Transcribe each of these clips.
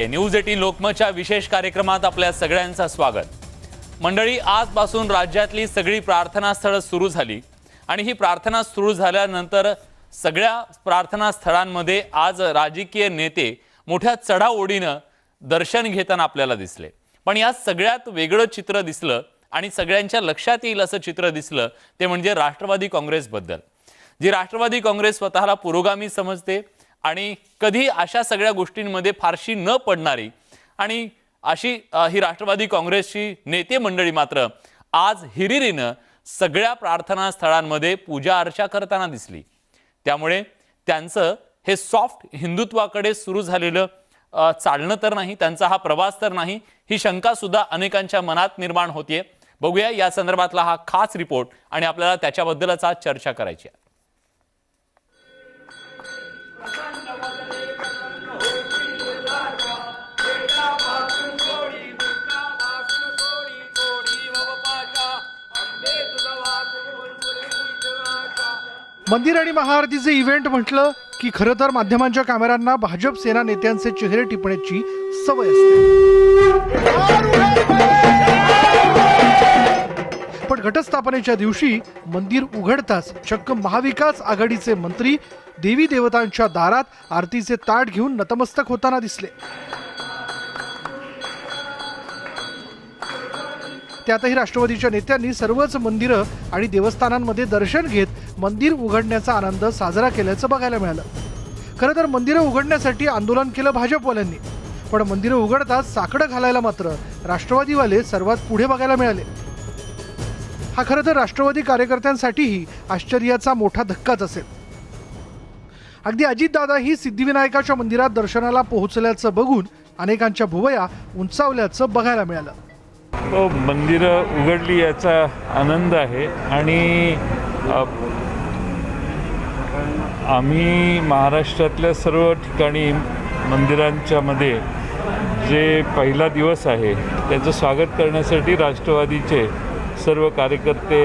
News 18 लोकमतच्या विशेष कार्यक्रमात आपल्या सगळ्यांचं स्वागत। मंडळी, आजपासून राज्यातली सगळी प्रार्थना स्थळं सुरू झाली आणि ही प्रार्थना सुरू झाल्यानंतर सगळ्या प्रार्थना स्थळांमध्ये आज राजकीय नेते मोठ्या चढाओढीनं दर्शन घेताना आपल्याला दिसले। पण या सगळ्यात वेगळं चित्र दिसलं आणि सगळ्यांच्या लक्षात येईल असं चित्र दिसलं ते म्हणजे राष्ट्रवादी काँग्रेसबद्दल। जी राष्ट्रवादी काँग्रेस स्वतःला पुरोगामी समजते आणि कधी अशा सगळ्या गोष्टींमध्ये फारशी न पडणारी आणि अशी ही राष्ट्रवादी काँग्रेसची नेते मंडळी मात्र आज हिरिरीनं सगळ्या प्रार्थना स्थळांमध्ये पूजा अर्चा करताना दिसली। त्यामुळे त्यांचं हे सॉफ्ट हिंदुत्वाकडे सुरू झालेलं चालणं तर नाही, त्यांचा हा प्रवास तर नाही, ही शंका सुद्धा अनेकांच्या मनात निर्माण होतीये। बघूया या संदर्भातला हा खास रिपोर्ट आणि आपल्याला त्याच्याबद्दलच आज चर्चा करायची आहे। मंदिर आणि महाआरतीचे इव्हेंट म्हटलं की खरं तर माध्यमांच्या कॅमेऱ्यांना भाजप सेना नेत्यांचे चेहरे टिपण्याची सवय असते। पण घटस्थापनेच्या दिवशी मंदिर उघडताच चक्क महाविकास आघाडीचे मंत्री देवी देवतांच्या दारात आरतीचे ताट घेऊन नतमस्तक होताना दिसले। त्यातही राष्ट्रवादीच्या नेत्यांनी सर्वच मंदिरं आणि देवस्थानांमध्ये दर्शन घेत मंदिर उघडण्याचा आनंद साजरा केल्याचं बघायला मिळालं। खरं तर मंदिरं उघडण्यासाठी आंदोलन केलं भाजपवाल्यांनी, पण मंदिरं उघडताच साकडं घालायला मात्र राष्ट्रवादीवाले सर्वात पुढे बघायला मिळाले। हा खरं तर राष्ट्रवादी कार्यकर्त्यांसाठीही आश्चर्याचा मोठा धक्काच असेल। अगदी अजितदादाही सिद्धिविनायकाच्या मंदिरात दर्शनाला पोहोचल्याचं बघून अनेकांच्या भुवया उंचावल्याचं बघायला मिळालं। मंदिरं उघडली याचा आनंद आहे आणि आम्ही महाराष्ट्रातल्या सर्व ठिकाणी मंदिरांच्या मध्ये जे पहिला दिवस आहे त्याचं स्वागत करण्यासाठी राष्ट्रवादीचे सर्व कार्यकर्ते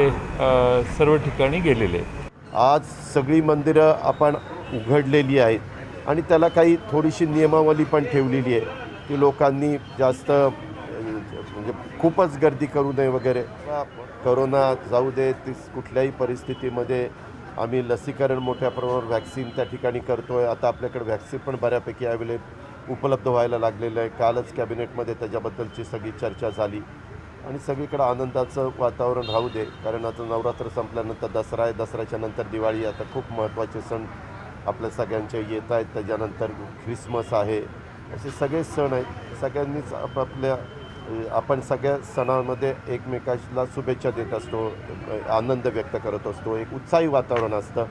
सर्व ठिकाणी गेलेले। आज सगळी मंदिरं आपण उघडलेली आहेत आणि त्याला काही थोडीशी नियमावली पण ठेवलेली आहे की लोकांनी जास्त म्हणजे खूपच गर्दी करू नये वगैरे। कोरोना जाऊ दे, कुठल्याही परिस्थितीमध्ये आम्ही लसीकरण मोठ्या प्रमाणावर वॅक्सिन त्या ठिकाणी करतोय। आता आपल्याकडे वॅक्सिन पण बऱ्यापैकी उपलब्ध व्हायला लागलेलं आहे। कालच कॅबिनेटमध्ये त्याच्याबद्दलची सगळी चर्चा झाली आणि सगळीकडे आनंदाचं वातावरण राहू दे, कारण आता नवरात्र संपल्यानंतर दसरा आहे, दसऱ्याच्या नंतर दिवाळी, आता खूप महत्त्वाचे सण आपल्या सगळ्यांचे येत आहेत। त्याच्यानंतर ख्रिसमस आहे, असे सगळे सण आहेत। सगळ्यांनीच आपण सगळ्या सणांमध्ये एकमेकाला शुभेच्छा देत असतो, आनंद व्यक्त करत असतो, एक उत्साही वातावरण असतं।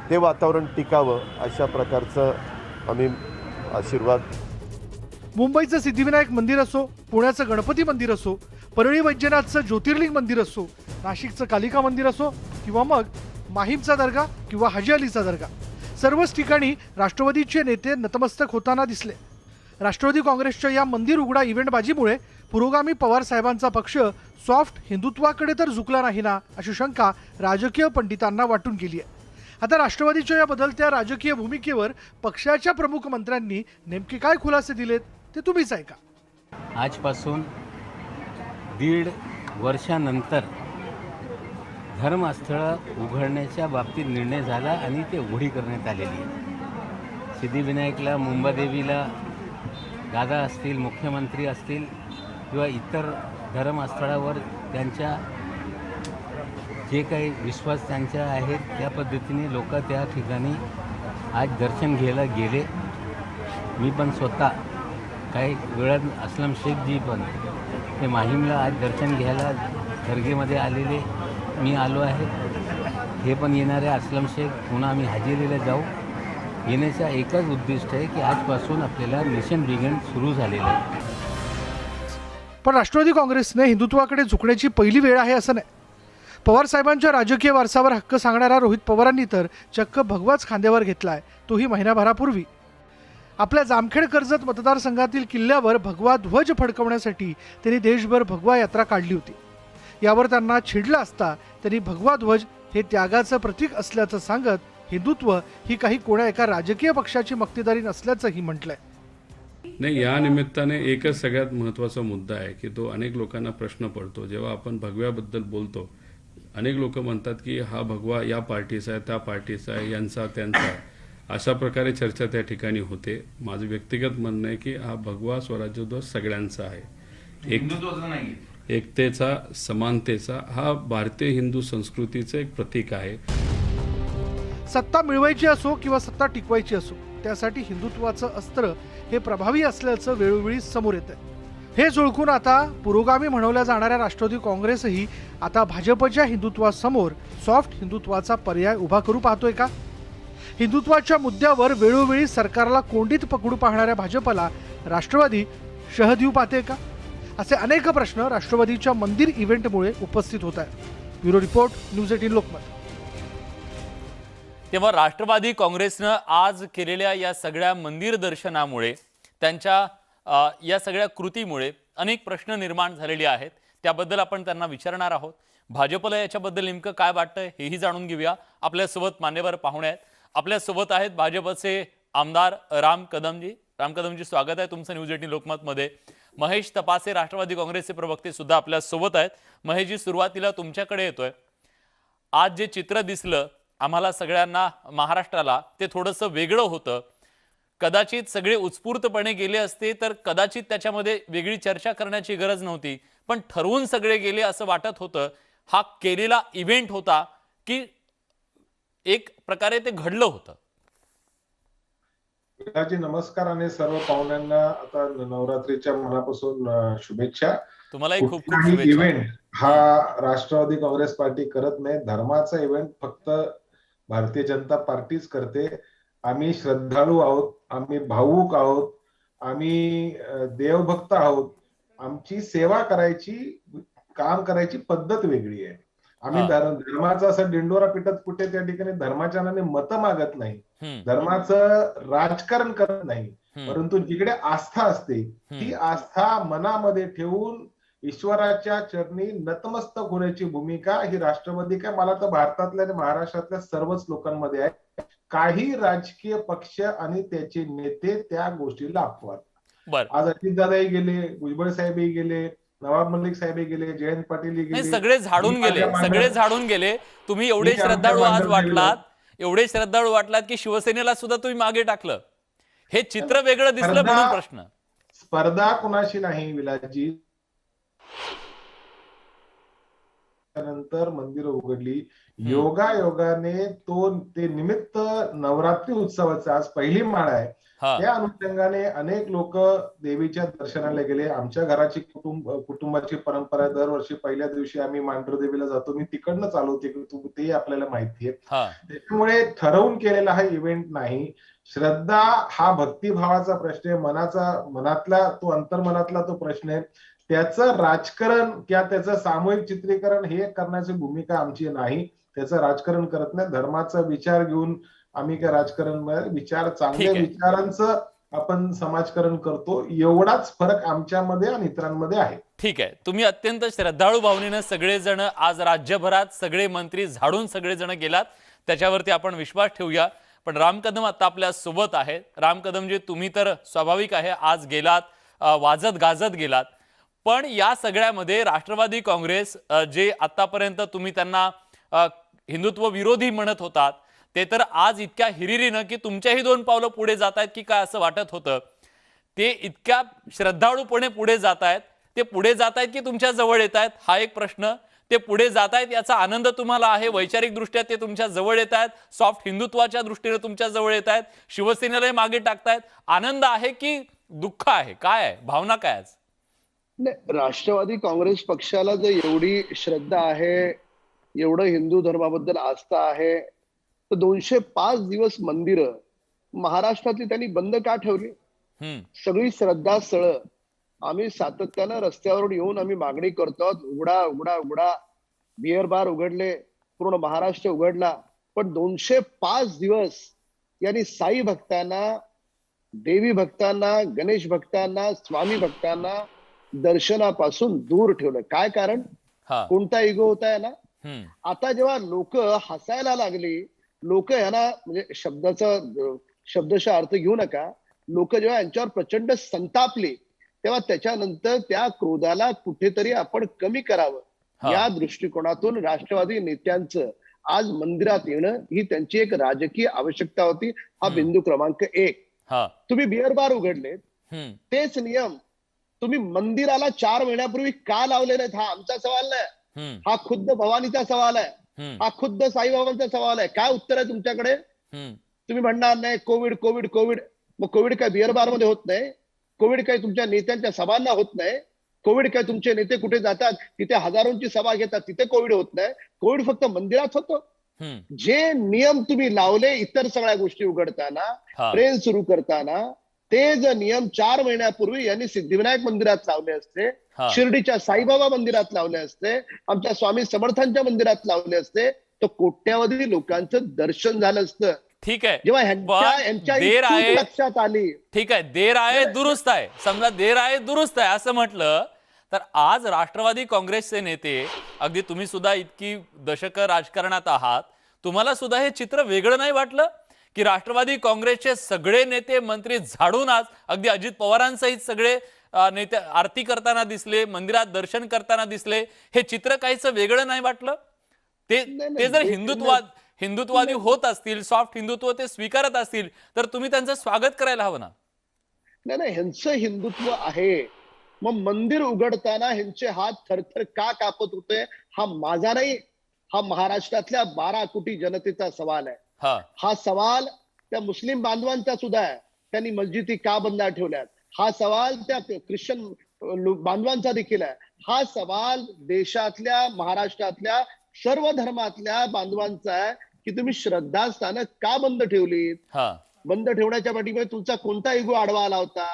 ते वातावरण टिकावं अशा प्रकारचं आम्ही आशीर्वाद। मुंबईचं सिद्धिविनायक मंदिर असो, पुण्याचं गणपती मंदिर असो, परळी वैद्यनाथचं ज्योतिर्लिंग मंदिर असो, नाशिकचं कालिका मंदिर असो किंवा मग माहीमचा दर्गा किंवा हाजी अलीचा दर्गा, सर्वच ठिकाणी राष्ट्रवादीचे नेते नतमस्तक होताना दिसले। राष्ट्रवादी काँग्रेसच्या या मंदिर उघडा इव्हेंटबाजीमुळे पुरोगामी पवार साहेबांचा पक्ष सॉफ्ट हिंदुत्वाकडे तर झुकला नाही ना, अशी शंका राजकीय पंडितांना वाटून गेली आहे। आता राष्ट्रवादीच्या या बदलत्या राजकीय भूमिकेवर पक्षाच्या प्रमुख मंत्र्यांनी नेमके काय खुलासे दिलेत ते तुम्हीच ऐका। आजपासून 1.5 वर्षानंतर धर्मस्थळं उघडण्याच्या बाबतीत निर्णय झाला आणि ते उघडी करण्यात आलेली आहे। सिद्धिविनायकला, मुंबादेवीला दादा असतील, मुख्यमंत्री असतील किंवा इतर धर्मस्थळावर त्यांच्या जे काही विश्वास त्यांच्या आहेत त्या पद्धतीने लोक त्या ठिकाणी आज दर्शन घ्यायला गेले। मी पण स्वतः काही वेळात असलम शेखजी पण ते माहीमला आज दर्शन घ्यायला दर्गेमध्ये आलेले मी आलो आहे। हे पण येणारे असलम शेख, पुन्हा आम्ही हाजीरीला जाऊ। येण्याचा एकच उद्दिष्ट आहे की आजपासून आपल्याला मिशन बिगिन सुरू झालेलं आहे। पण राष्ट्रवादी काँग्रेसने हिंदुत्वाकडे झुकण्याची पहिली वेळ आहे असं नाही। पवार साहेबांच्या राजकीय वारसावर हक्क सांगणाऱ्या रोहित पवारांनी तर चक्क भगवाच खांद्यावर घेतलाय, तोही महिनाभरापूर्वी। आपल्या जामखेड कर्जत मतदारसंघातील किल्ल्यावर भगवा ध्वज फडकवण्यासाठी त्यांनी देशभर भगवा यात्रा काढली होती। यावर त्यांना छिडलं असता त्यांनी भगवा ध्वज हे त्यागाचं प्रतीक असल्याचं सांगत हिंदुत्व ही काही कोणा एका राजकीय पक्षाची मक्तेदारी नसल्याचंही म्हटलंय। नाही, या निमित्ताने एकच सगळ्यात महत्त्वाचा मुद्दा आहे की तो अनेक लोकांना प्रश्न पडतो. जेव्हा आपण भगव्याबद्दल बोलतो, अनेक लोक म्हणतात की हा भगवा या पार्टीचा आहे, त्या पार्टीचा आहे, यांचा त्यांचा, अशा प्रकारे चर्चा त्या ठिकाणी होते. माझं व्यक्तिगत म्हणणं आहे की हा भगवा स्वराज्य ध्वज सगळ्यांचा आहे. एकतेचा, समानतेचा, हा भारतीय हिंदू संस्कृतीचं एक प्रतीक आहे. सत्ता मिळवायची असो किंवा सत्ता टिकवायची असो, त्यासाठी हिंदुत्वाचं अस्त्र हे प्रभावी असल्याचं वेळोवेळी समोर येतंय. हे जुळकून आता पुरोगामी म्हणवल्या जाणाऱ्या राष्ट्रवादी काँग्रेसही आता भाजपच्या हिंदुत्वासमोर सॉफ्ट हिंदुत्वाचा पर्याय उभा करू पाहतोय का? हिंदुत्वाच्या मुद्द्यावर वेळोवेळी सरकारला कोंडीत पकडू पाहणाऱ्या भाजपला राष्ट्रवादी शह देऊ पाहते का? असे अनेक प्रश्न राष्ट्रवादीच्या मंदिर इव्हेंटमुळे उपस्थित होत आहेत. Bureau report, news 18 Lokmat. तेव्हा राष्ट्रवादी काँग्रेसनं आज केलेल्या या सगळ्या मंदिर दर्शनामुळे, त्यांच्या या सगळ्या कृतीमुळे अनेक प्रश्न निर्माण झालेले आहेत. त्याबद्दल आपण त्यांना विचारणार आहोत. भाजपला याच्याबद्दल नेमकं काय वाटतंय हेही जाणून घेऊया. आपल्यासोबत मान्यवर पाहुणे आहेत. आपल्यासोबत आहेत भाजपचे आमदार राम कदमजी. राम कदमजी, स्वागत आहे तुमचं न्यूज 18 लोकमतमध्ये. महेश तपासे, राष्ट्रवादी काँग्रेसचे प्रवक्ते सुद्धा आपल्यासोबत आहेत. महेशजी, सुरुवातीला तुमच्याकडे येतोय. आज जे चित्र दिसलं आम्हाला सगळ्यांना, महाराष्ट्राला, ते थोडंसं वेगळं होतं. कदाचित सगळे उत्स्फूर्तपणे गेले असते तर कदाचित त्याच्यामध्ये वेगळी चर्चा करण्याची गरज नव्हती, पण ठरवून सगळे गेले असं वाटत होतं. हा केलेला इव्हेंट होता की एक प्रकारे ते घडलं होतं? नमस्कार आणि सर्व पाहुण्यांना आता नवरात्रीच्या मनापासून शुभेच्छा. तुम्हालाही खूप खूप कुठलाही शुभेच्छा. इव्हेंट हा राष्ट्रवादी काँग्रेस पार्टी करत नाही. धर्माचा इव्हेंट फक्त भारतीय जनता पार्टीच करते. आम्ही श्रद्धाळू आहोत, आम्ही भावुक आहोत, आम्ही देवभक्त आहोत. आमची सेवा करायची, काम करायची पद्धत वेगळी आहे. आम्ही धर्माचा असं दिंडोरा पिटत कुठे त्या ठिकाणी धर्माच्या नावाने मतं मागत नाही, धर्माचं राजकारण करत नाही, परंतु जिकडे आस्था असते ती आस्था मनामध्ये ठेवून ईश्वराच्या चरणी नतमस्तक होण्याची भूमिका ही राष्ट्रवादी काय, मला तर भारतातल्या आणि महाराष्ट्रातल्या सर्वच लोकांमध्ये आहे. काही राजकीय पक्ष आणि त्याचे नेते त्या गोष्टीला अपवाद. आज अजितदादाही गेले, भुजबळ साहेबही गेले, नवाब मलिक साहेब गेले, जयंत पाटील गेले, सगळे झाडून गेले, सगळे झाडून गेले. तुम्ही एवढे श्रद्धाळू आज वाटलात, एवढे श्रद्धाळू वाटलात की शिवसेनेला सुद्धा तुम्ही मागे टाकलं. हे चित्र वेगळं दिसलं म्हणून प्रश्न. स्पर्धा कुणाशी नाही विलासजी. नंतर मंदिरं उघडली, योगायोगाने ते निमित्त नवरात्री उत्सवाचा आज पहिली माळ आहे, त्या अनुषंगाने अनेक लोक देवीच्या दर्शनाला गेले. आमच्या घराची कुटुंबाची परंपरा आहे, दरवर्षी पहिल्या दिवशी आम्ही मांढर देवीला जातो. मी तिकडनंच आलो होते, ते आपल्याला माहिती आहे. त्याच्यामुळे ठरवून केलेला हा इव्हेंट नाही. श्रद्धा हा भक्तिभावाचा प्रश्न आहे, मनातला तो अंतर्मनातला तो प्रश्न आहे. त्याचं राजकारण किंवा त्याचं सामूहिक चित्रीकरण हे करण्याची भूमिका आमची नाही. त्याचं राजकारण करत नाही. धर्माचा विचार घेऊन आम्ही काय राजकारण, विचार चांगल्या विचारांचं आपण समाजकारण करतो. एवढाच फरक आमच्यामध्ये आणि इतरांमध्ये आहे. ठीक आहे. तुम्ही अत्यंत श्रद्धाळू भावनेनं सगळेजण आज राज्यभरात सगळे मंत्री झाडून सगळेजण गेलात, त्याच्यावरती आपण विश्वास ठेवूया. पण राम कदम आता आपल्या सोबत आहेत. राम कदमजी, तुम्ही तर स्वाभाविक आहे आज गेलात, वाजत गाजत गेलात, पण या सगळ्यामध्ये राष्ट्रवादी काँग्रेस जे आतापर्यंत तुम्ही त्यांना हिंदुत्व विरोधी म्हणत होतात, ते तर आज इतक्या हिरिरीनं की तुमच्याही 2 पावलं पुढे जात आहेत की काय असं वाटत होतं. ते इतक्या श्रद्धाळूपणे पुढे जात आहेत. ते पुढे जात आहेत की तुमच्या जवळ येत आहेत हा एक प्रश्न. ते पुढे जात आहेत याचा आनंद तुम्हाला आहे, वैचारिक दृष्ट्या ते तुमच्या जवळ येत आहेत, सॉफ्ट हिंदुत्वाच्या दृष्टीने तुमच्या जवळ येत आहेत, शिवसेनेलाही मागे टाकतायत. आनंद आहे की दुःख आहे, काय आहे भावना काय आज? राष्ट्रवादी काँग्रेस पक्षाला जर एवढी श्रद्धा आहे, एवढं हिंदू धर्माबद्दल आस्था आहे, तर 205 दिवस मंदिरं महाराष्ट्रातली त्यांनी बंद का ठेवली? सगळी श्रद्धास्थळं आम्ही सातत्यानं रस्त्यावरून येऊन आम्ही मागणी करतो, उघडा उघडा उघडा. बिअर बार उघडले, पूर्ण महाराष्ट्र उघडला, पण 205 दिवस यांनी साई भक्तांना, देवी भक्तांना, गणेश भक्तांना, स्वामी भक्तांना दर्शनापासून दूर ठेवलं. काय कारण? कोणता इगो होता ना? आता जेव्हा लोक हसायला लागली, लोक यांना म्हणजे शब्दशः अर्थ घेऊ नका, लोक जेव्हा यांच्यावर प्रचंड संतापले तेव्हा त्याच्यानंतर त्या क्रोधाला कुठेतरी आपण कमी करावं हा. या दृष्टिकोनातून राष्ट्रवादी नेत्यांचं आज मंदिरात येणं ही त्यांची एक राजकीय आवश्यकता होती. हा बिंदू क्रमांक 1. हा. तुम्ही बिअर बार उघडलेत, हम्म. तेच नियम तुम्ही मंदिराला 4 महिन्यापूर्वी का लावले नाहीत? हा आमचा सवाल नाही, हम्म. हा खुद्द भवानीचा सवाल आहे, हम्म. हा खुद्द साईबाबांचा सवाल आहे. काय उत्तर आहे तुमच्याकडे? हम्म. तुम्ही म्हणणार नाही कोविड कोविड कोविड. मग कोविड काय बिअर बार मध्ये होत नाही? कोविड काय तुमच्या नेत्यांच्या सभांना होत नाही? कोविड काय तुमचे नेते कुठे जातात तिथे हजारोंची सभा घेतात तिथे कोविड होत नाही? कोविड फक्त मंदिरात होतं. हम्म. जे नियम तुम्ही लावले इतर सगळ्या गोष्टी उघडताना, हा. ट्रेन सुरू करताना, ते जर नियम 4 महिन्यापूर्वी यांनी सिद्धिविनायक मंदिरात लावले असते, हा. शिर्डीच्या साईबाबा मंदिरात लावले असते, आमच्या स्वामी समर्थांच्या मंदिरात लावले असते, तर कोट्यावधी लोकांचं दर्शन झालं असतं. ठीक आहे, जेव्हा पण यांच्या देर ही चूक आहे. लक्षात आली, ठीक आहे, देर आहे दुरुस्त आहे. समजा देर आहे दुरुस्त आहे असं म्हटलं तर आज राष्ट्रवादी काँग्रेसचे नेते, अगदी तुम्ही सुद्धा इतकी दशकं राजकारणात आहात, तुम्हाला सुद्धा हे चित्र वेगळं नाही वाटलं की राष्ट्रवादी काँग्रेसचे सगळे नेते मंत्री झाडून आज अगदी अजित पवारांसहित सगळे नेते आरती करताना दिसले, मंदिरात दर्शन करताना दिसले? हे चित्र काहीच वेगळं नाही वाटलं? ते जर हिंदुत्ववादी होत असतील, सॉफ्ट हिंदुत्व ते स्वीकारत असतील तर तुम्ही त्यांचं स्वागत करायला हवं ना? नाही, ह्यांचं हिंदुत्व आहे. मग मंदिर उघडताना ह्यांचे हात थरथर का कापत होते? हा माझा नाही, हा महाराष्ट्रातल्या 12 कोटी जनतेचा सवाल आहे. हा सवाल त्या मुस्लिम बांधवांचा सुद्धा आहे, त्यांनी मस्जिदी का बंद ठेवल्यात. हा सवाल त्या ख्रिश्चन बांधवांचा देखील आहे. हा सवाल देशातल्या, महाराष्ट्रातल्या सर्व धर्मातल्या बांधवांचा आहे की तुम्ही श्रद्धास्थानं का बंद ठेवलीत? बंद ठेवण्याच्या पाठीमागे तुमचा कोणता इगो आडवा आला होता?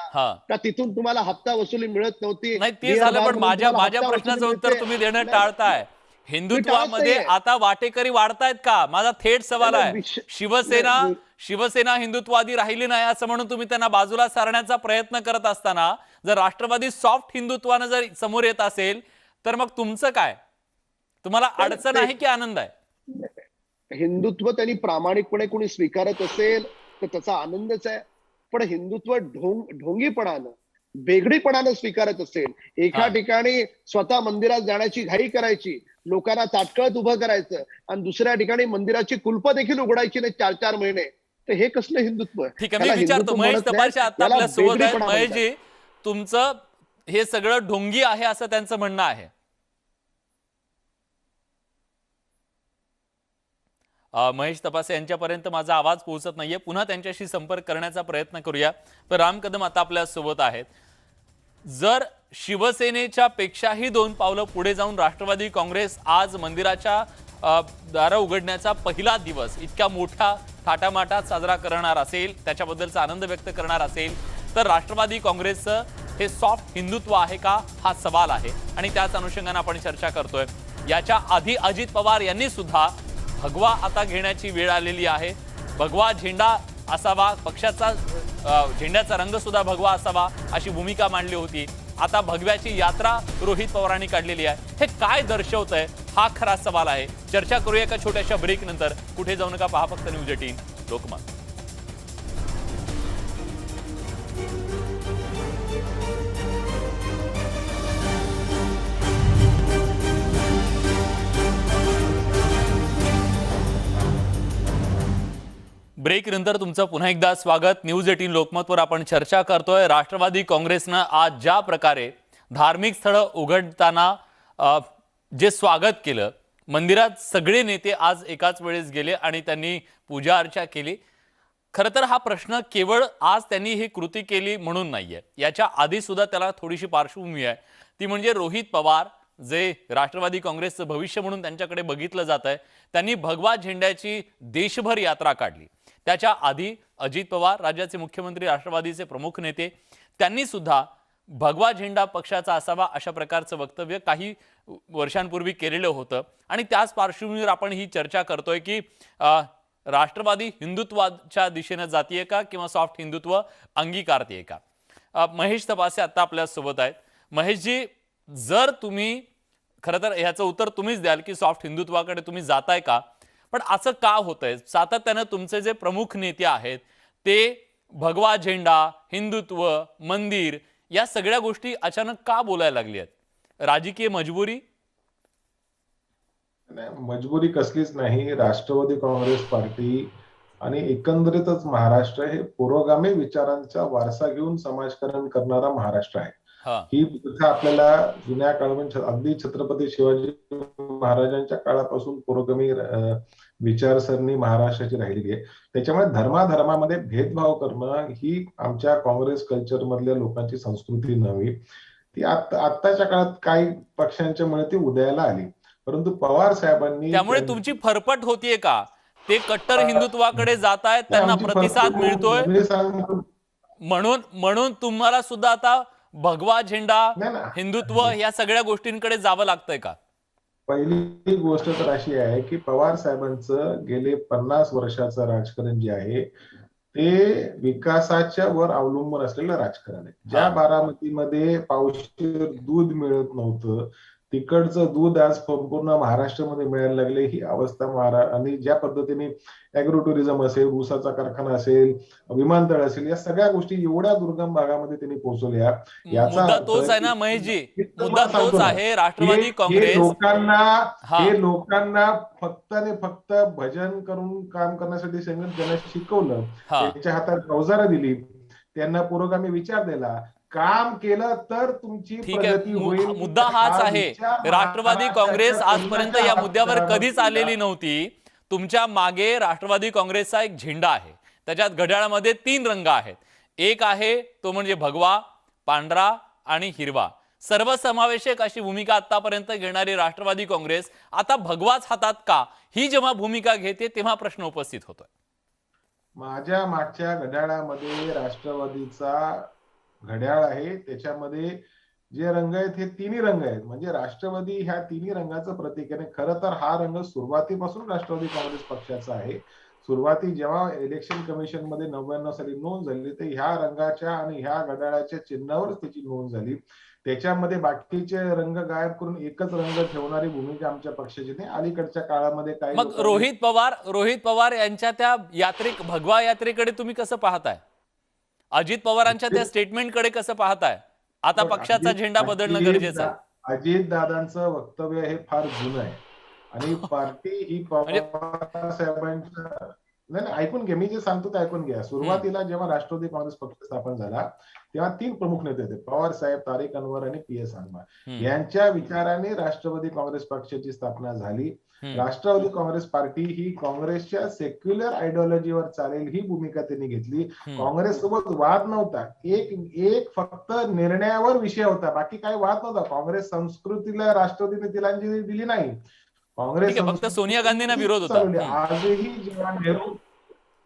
का तिथून तुम्हाला हप्ता वसुली मिळत नव्हती? नाही, ते झालं, पण माझ्या प्रश्नाचं उत्तर तुम्ही देणं टाळताय. हिंदुत्वामध्ये आता वाटेकरी वाढतायत का? माझा थेट सवाल आहे. शिवसेना हिंदुत्ववादी राहिली नाही असं म्हणून तुम्ही त्यांना बाजूला सारण्याचा प्रयत्न करत असताना जर राष्ट्रवादी सॉफ्ट हिंदुत्वानं जर समोर येत असेल तर मग तुमचं काय? तुम्हाला अडचण आहे की आनंद आहे? हिंदुत्व त्यांनी प्रामाणिकपणे कोणी स्वीकारत असेल तर त्याचा आनंदच आहे. पण हिंदुत्व ढोंगीपणानं, बेगडीपणानं स्वीकारत असेल, एका ठिकाणी स्वतः मंदिरात जाण्याची घाई करायची, लोकांना ताटकळत उभं करायचं आणि दुसऱ्या ठिकाणी मंदिराची कुलप देखील उघडायची नाही 4-4 महिने, तर हे कसलं हिंदुत्व? ठीक आहे, मी विचारतो. महेश तपासे आता आपल्या सोबत आहेत. महेशजी, तुमचं हे सगळं ढोंगी आहे असं त्यांचं म्हणणं आहे. महेश तपासे यांच्यापर्यंत माझा आवाज पोहोचत नाहीये. पुन्हा त्यांच्याशी संपर्क करण्याचा प्रयत्न करूया. तर राम कदम आता आपल्या सोबत आहेत. जर शिवसेनेच्या पेक्षाही 2 पावलं पुढे जाऊन राष्ट्रवादी काँग्रेस आज मंदिराच्या दारं उघडण्याचा पहिला दिवस इतक्या मोठ्या थाटामाटात साजरा करणार असेल, त्याच्याबद्दलचा आनंद व्यक्त करणार असेल, तर राष्ट्रवादी काँग्रेसचं हे सॉफ्ट हिंदुत्व आहे का हा सवाल आहे आणि त्याच अनुषंगाने आपण चर्चा करतोय. याच्या आधी अजित पवार यांनी सुद्धा भगवा आता घेण्याची वेळ आलेली आहे. भगवा झेंडा असावा, पक्षाचा झेंड्याचा रंग सुद्धा भगवा असावा अशी भूमिका मांडली होती. आता भगव्याची यात्रा रोहित पवारांनी काढलेली आहे. हे काय दर्शवतंय हा खरा सवाल आहे. चर्चा करूया एका छोट्याशा ब्रेक नंतर. कुठे जाऊ नका, पहा फक्त न्यूज 18 लोकमत. ब्रेक नंतर तुमचं पुन्हा एकदा स्वागत. न्यूज 18 लोकमतवर आपण चर्चा करतोय. राष्ट्रवादी काँग्रेसनं आज ज्या प्रकारे धार्मिक स्थळं उघडताना जे स्वागत केलं, मंदिरात सगळे नेते आज एकाच वेळेस गेले आणि त्यांनी पूजा अर्चा केली. खरं तर हा प्रश्न केवळ आज त्यांनी ही कृती केली म्हणून नाहीये, याच्या आधी सुद्धा त्याला थोडीशी पार्श्वभूमी आहे. ती म्हणजे रोहित पवार, जे राष्ट्रवादी काँग्रेसचं भविष्य म्हणून त्यांच्याकडे बघितलं जात आहे, त्यांनी भगवा झेंड्याची देशभर यात्रा काढली. त्याच्या आधी अजित पवार, राज्याचे मुख्यमंत्री, राष्ट्रवादीचे प्रमुख नेते, त्यांनी सुद्धा भगवा झेंडा पक्षाचा असावा अशा प्रकारचं वक्तव्य काही वर्षांपूर्वी केलेलं होतं. आणि त्याच पार्श्वभूमीवर आपण ही चर्चा करतोय की राष्ट्रवादी हिंदुत्वाच्या दिशेने जातीये का किंवा सॉफ्ट हिंदुत्व अंगीकारते का? महेश तपासे आता आपल्या सोबत आहेत. महेशजी, जर तुम्ही खरं तर ह्याचं उत्तर तुम्हीच द्याल की सॉफ्ट हिंदुत्वाकडे तुम्ही जाताय का, पण असं का होतंय? सातत्यानं तुमचे जे प्रमुख नेते आहेत ते भगवा झेंडा, हिंदुत्व, मंदिर या सगळ्या गोष्टी अचानक का बोलायला लागली आहेत? राजकीय मजबुरी? नाही, मजबुरी कसलीच नाही. राष्ट्रवादी काँग्रेस पार्टी आणि एकंदरीतच महाराष्ट्र हे पुरोगामी विचारांचा वारसा घेऊन समाजकारण करणारा महाराष्ट्र आहे. हा, ही प्रथा आपल्याला जुन्या काळामध्ये अगदी छत्रपती शिवाजी महाराजांच्या काळापासून पुरोगामी विचारसरणी महाराष्ट्राची राहिलेली आहे. त्याच्यामुळे धर्माधर्मामध्ये भेदभाव करणं ही आमच्या काँग्रेस कल्चर मधल्या लोकांची संस्कृती नव्हे. ती आत्ताच्या काळात काही पक्षांच्या मुळे ती उदयाला आली. परंतु पवार साहेबांनी त्यामुळे तुमची फरफट होतीये का? ते कट्टर हिंदुत्वाकडे जात आहेत, त्यांना आमची प्रतिसाद फरफट मिळतोय, मी सांगतो म्हणून म्हणून तुम्हाला सुद्धा आता भगवा झेंडा, नाही ना. हिंदुत्व या सगळ्या गोष्टींकडे जावं लागतंय का? पहिली गोष्ट तर अशी आहे की पवार साहेबांचं गेले 50 वर्षाचं राजकारण जे आहे ते विकासाच्या वर अवलंबून असलेलं राजकारण आहे. ज्या बारामतीमध्ये पावशेर दूध मिळत नव्हतं, तिकडचं दूध आज संपूर्ण महाराष्ट्रामध्ये मिळायला लागले. ही अवस्था आणि ज्या पद्धतीने अॅग्रो टुरिझम असेल, ऊसाचा कारखाना असेल, विमानतळ असेल, या सगळ्या गोष्टी एवढ्या दुर्गम भागामध्ये त्यांनी पोहोचवल्या. याचा मुद्दा अर्थ तोच आहे ना की- महेशजी, मी मुद्दा तुम्हाला तोच सांगतो ना, आहे. राष्ट्रवादी हे काँग्रेस लोकांना फक्त आणि फक्त भजन करून काम करण्यासाठी सांगितलं, त्यांना शिकवलं, हा. त्यांच्या हातात अवजारं दिली, त्यांना पुरोगामी विचार दिला. काम केलं तर तुमची ठीक आहे, प्रगती होईल. मुद्दा हाच आहे. विचार राष्ट्रवादी काँग्रेस महाराष्ट्राच्या आजपर्यंत या मुद्द्यावर तरुणाच्या कधीच आलेली नव्हती. तुमच्या मागे राष्ट्रवादी काँग्रेसचा एक झेंडा आहे, त्याच्यात घड्याळामध्ये 3 रंग आहेत. एक आहे तो म्हणजे भगवा, पांढरा आणि हिरवा. सर्वसमावेशक अशी भूमिका आतापर्यंत घेणारी राष्ट्रवादी काँग्रेस आता भगवाच हातात का, ही जेव्हा भूमिका घेते तेव्हा प्रश्न उपस्थित होतोय. माझ्या मागच्या घड्याळामध्ये राष्ट्रवादीचा घड्याळ आहे. त्याच्यामध्ये जे रंग आहेत हे तिन्ही रंग आहेत. म्हणजे राष्ट्रवादी ह्या तिन्ही रंगाचं प्रतीक आहे. खरं तर हा रंग सुरुवातीपासून राष्ट्रवादी काँग्रेस पक्षाचा आहे. सुरुवाती जेव्हा इलेक्शन कमिशन मध्ये 99 साली नोंद झाली तर ह्या रंगाच्या आणि ह्या घड्याळाच्या चिन्हावरच त्याची नोंद झाली. त्याच्यामध्ये बाकीचे रंग गायब करून एकच रंग ठेवणारी भूमिका आमच्या पक्षाची नाही. अलीकडच्या काळामध्ये काय मग रोहित पवार यांच्या त्या भगवा यात्रेकडे तुम्ही कसं पाहताय? अजित पवारांच्या त्या स्टेटमेंटकडे कसं पाहताय? आता पक्षाचा झेंडा बदलणं गरजेचं आहे. अजित दादांचं वक्तव्य हे फार जुनं आहे आणि पार्टी ही पवार साहेबांच्या नाही ऐकून घ्या, मी जे सांगतो ते ऐकून घ्या. सुरुवातीला जेव्हा राष्ट्रवादी काँग्रेस पक्ष स्थापन झाला तेव्हा 3 प्रमुख नेते होते, पवार साहेब, तारिक अनवर आणि PS अनवर. यांच्या विचाराने राष्ट्रवादी काँग्रेस पक्षाची स्थापना झाली. राष्ट्रवादी काँग्रेस पार्टी ही काँग्रेसच्या सेक्युलर आयडिओलॉजीवर चालेल ही भूमिका त्यांनी घेतली. काँग्रेस सोबत वाद नव्हता, एक फक्त निर्णयावर विषय होता, बाकी काही वाद नव्हता. काँग्रेस संस्कृतीला राष्ट्रवादीने तिलांजली दिली नाही. काँग्रेस फक्त सोनिया गांधींना विरोध होता. आजही जेव्हा नेहरू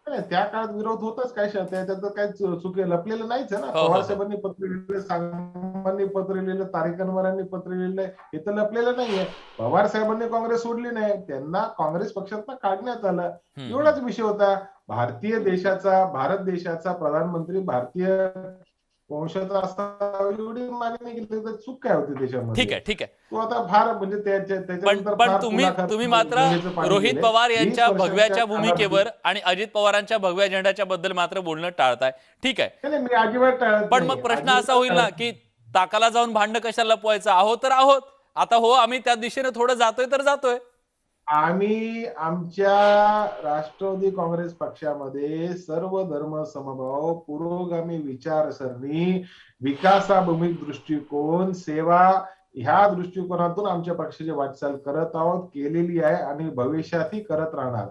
त्या काळात विरोध होताच, काय त्याचं काही चुकी लपलेलं नाहीच आहे ना. पवार साहेबांनी पत्र लिहिलं, साहेबांनी पत्र लिहिलं, तारिक अनवरांनी पत्र लिहिलंय, हे तर लपलेलं नाहीये. पवार साहेबांनी काँग्रेस सोडली नाही, त्यांना काँग्रेस पक्षातनं काढण्यात आलं, एवढाच विषय होता. भारत देशाचा प्रधानमंत्री भारतीय वंशाचा असावा एवढी मागणी केली तर चूक काय होती त्याच्यामध्ये? ठीक आहे. तो आता फार म्हणजे त्याच्यानंतर पण तुम्ही मात्र रोहित पवार यांच्या भगव्याच्या भूमिकेवर आणि अजित पवारांच्या भगव्या झेंड्याच्या बद्दल मात्र बोलणं टाळताय. ठीक आहे, मी अजिबात पण मग प्रश्न असा होईल ना की ताकाला जाऊन भांडण कशाला लपवायचं? आहोत तर आहोत, आता हो आम्ही त्या दिशेने थोडं जातोय तर जातोय. आम्ही आमच्या राष्ट्रवादी काँग्रेस पक्षामध्ये सर्व धर्म समभाव, पुरोगामी विचारसरणी, विकासाभिमुख दृष्टिकोन, सेवा ह्या दृष्टिकोनातून आमच्या पक्षाची वाटचाल करत आहोत, केलेली आहे आणि भविष्यातही करत राहणार.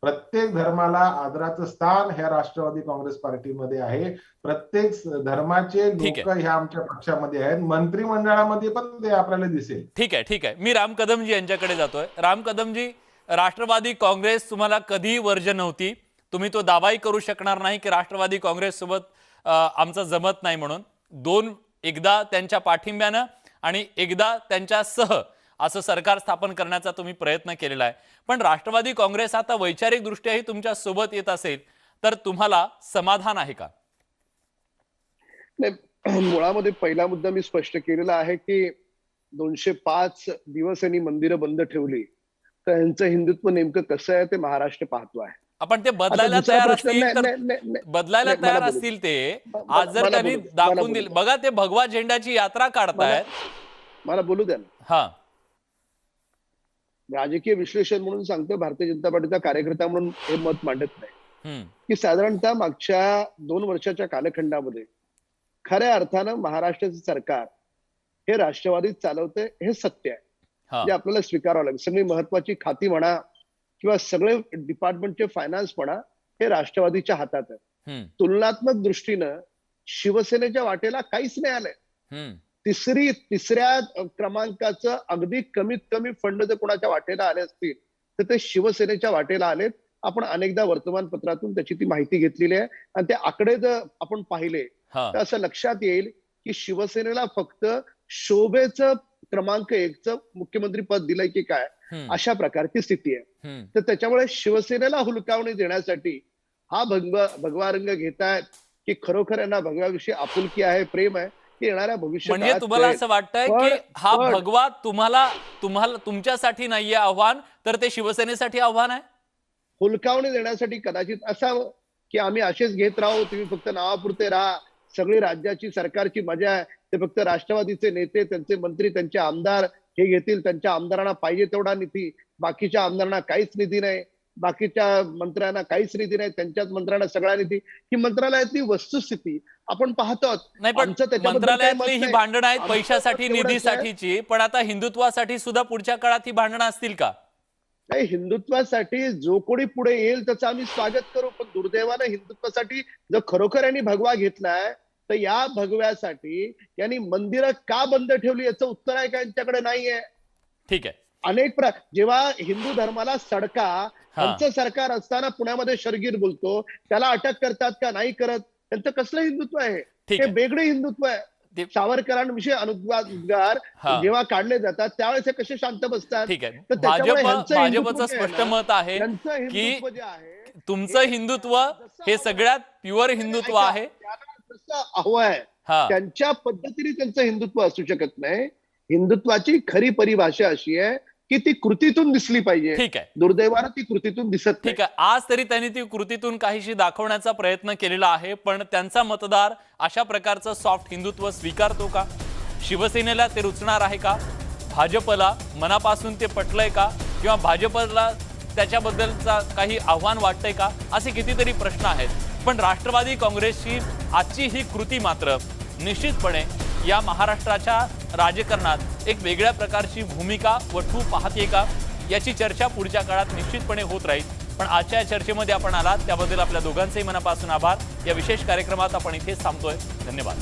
प्रत्येक धर्माला आदराचं स्थान ह्या राष्ट्रवादी काँग्रेस पार्टीमध्ये आहे. प्रत्येक धर्माचे लोक ह्या आमच्या पक्षामध्ये आहेत. मंत्रिमंडळामध्ये पण ते आपल्याला दिसेल. ठीक आहे. मी राम कदमजी यांच्याकडे जातोय. राम कदमजी, राष्ट्रवादी काँग्रेस तुम्हाला कधी वर्ज नव्हती. तुम्ही तो दावाही करू शकणार नाही की राष्ट्रवादी काँग्रेस सोबत आमचं जमत नाही म्हणून. एकदा त्यांच्या पाठिंब्यानं आणि एकदा त्यांच्यासह असं सरकार स्थापन करण्याचा तुम्ही प्रयत्न केलेला आहे. पण राष्ट्रवादी काँग्रेस आता वैचारिक दृष्ट्याही तुमच्या सोबत येत असेल तर तुम्हाला समाधान आहे का? नाही, मुळामध्ये पहिला मुद्दा मी स्पष्ट केलेला आहे की 205 दिवस यांनी मंदिरं बंद ठेवली तर यांचं हिंदुत्व नेमकं कसं आहे ते महाराष्ट्र पाहतो आहे. आपण ते बदलायला दुसरा तयार प्रश्न- असतील नाही, तर नाही, नाही, नाही. बदलायला नाही, मला तयार बोलू असतील ते मला- आज जर मला त्यांनी बोलू दे. मला दाखवून बोलू दिले दे. बघा ते भगवा झेंडाची यात्रा काढतायत. मला बोलू द्या ना. हा राजकीय विश्लेषण म्हणून सांगतो, भारतीय जनता पार्टीचा कार्यकर्ता म्हणून हे मत मांडत नाही हम्म, की साधारणतः मागच्या 2 वर्षाच्या कालखंडामध्ये खऱ्या अर्थानं महाराष्ट्राचं सरकार हे राष्ट्रवादी चालवतंय हे सत्य आहे. हा जे आपल्याला स्वीकारावं लागेल. सगळी महत्वाची खाती म्हणा किंवा सगळे डिपार्टमेंटचे फायनान्स म्हणा हे राष्ट्रवादीच्या हातात आहे. हम्म, तुलनात्मक दृष्टीनं शिवसेनेच्या वाटेला काहीच नाही आलंय. हम्म, तिसऱ्या क्रमांकाचं अगदी कमीत कमी फंड जर कोणाच्या वाटेला आले असतील तर ते शिवसेनेच्या वाटेला आलेत. आपण अनेकदा वर्तमानपत्रातून त्याची ती माहिती घेतलेली आहे आणि ते आकडे जर आपण पाहिले हा तर असं लक्षात येईल की शिवसेनेला फक्त शोभेचं क्रमांक 1चं मुख्यमंत्री पद दिलंय की काय हम्म, अशा प्रकारची स्थिती आहे. हम्म. तर त्याच्यामुळे शिवसेनेला हुलकावणी देण्यासाठी हा भगवा रंग घेतायत की खरोखर यांना भगव्याविषयी आपुलकी आहे, प्रेम आहे, की येणाऱ्या भविष्यात म्हणजे तुम्हाला असं वाटतंय की हा भगवा तुम्हाला तुमच्यासाठी नाहीये आव्हान, तर ते शिवसेनेसाठी आव्हान आहे. हुलकावणी देण्यासाठी कदाचित असावं की आम्ही असेच घेत राहू, तुम्ही फक्त नावापुरते राहा, सगळी राज्याची सरकारची मजा आहे, ते फक्त राष्ट्रवादीचे नेते, त्यांचे मंत्री, त्यांचे आमदार हे घेतील, त्यांच्या आमदारांना पाहिजे तेवढा निधी, बाकीच्या आमदारांना काहीच निधी नाही, बाकीच्या मंत्र्यांना काहीच निधी नाही, त्यांच्याच मंत्र्यांना सगळा निधी. ही मंत्रालयातली वस्तुस्थिती आपण पाहतो. नाही पण आमचं त्याच्याबद्दल काही मत मंत्रालयातली ही नाही. भांडणं आहेत आमचं पैशासाठी एवढंच आहे. निधीसाठीची, पण आता हिंदुत्वासाठी सुद्धा पुढच्या काळात ही भांडणं असतील का? नाही, हिंदुत्वासाठी जो कोणी पुढे येईल त्याचं आम्ही स्वागत करू, पण दुर्दैवानं हिंदुत्वासाठी जर खरोखर यांनी भगवा घेतलाय तर या भगव्यासाठी यांनी मंदिरं का बंद ठेवली याचं उत्तर आहे का यांच्याकडे नाहीये. ठीक आहे. जेव्हा हिंदू धर्माला सडका त्यांचं सरकार असताना पुण्यामध्ये शर्गीर बोलतो त्याला अटक करतात का नाही करत, त्यांचं कसलं हिंदुत्व आहे? ठीक हे आहे. वेगळे हिंदुत्व आहे. ते- सावरकरांविषयी अनुद्गार हा. जेव्हा काढले जातात त्यावेळेस हे कसे शांत बसतात? ठीक आहे. तर त्याच्यामुळे ह्यांचं हिंदुत्व भाजपचं जे आहे स्पष्ट ना, मत आहे त्यांचं की हिंदुत्व जे आहे तुमचं हिंदुत्व हे सगळ्यात प्युअर हिंदुत्व आहे. त्यांना जसं हवं आहे हा त्यांच्या पद्धतीने त्यांचं हिंदुत्व असू शकत नाही. हिंदुत्वाची खरी परिभाषा अशी आहे की ती कृतीतून दिसली पाहिजे. ठीक आहे. दुर्दैवानं ती कृतीतून दिसत नाही. ठीक आहे. आज तरी त्यांनी ती कृतीतून काहीशी दाखवण्याचा प्रयत्न केलेला आहे, पण त्यांचा मतदार अशा प्रकारचं सॉफ्ट हिंदुत्व स्वीकारतो का? शिवसेनेला ते रुचणार आहे का? भाजपला मनापासून ते पटलंय का? किंवा भाजपला त्याच्याबद्दलचा काही आव्हान वाटतंय का? असे कितीतरी प्रश्न आहेत. पण राष्ट्रवादी काँग्रेसची आजची ही कृती मात्र निश्चितपणे या महाराष्ट्राच्या राजकारणात एक वेगळ्या प्रकारची भूमिका वठू पाहते का, याची चर्चा पुढच्या काळात निश्चितपणे होत राहील. पण आजच्या या चर्चेमध्ये आपण आलात त्याबद्दल आपल्या दोघांचेही मनापासून आभार. या विशेष कार्यक्रमात आपण इथेच थांबतोय. धन्यवाद.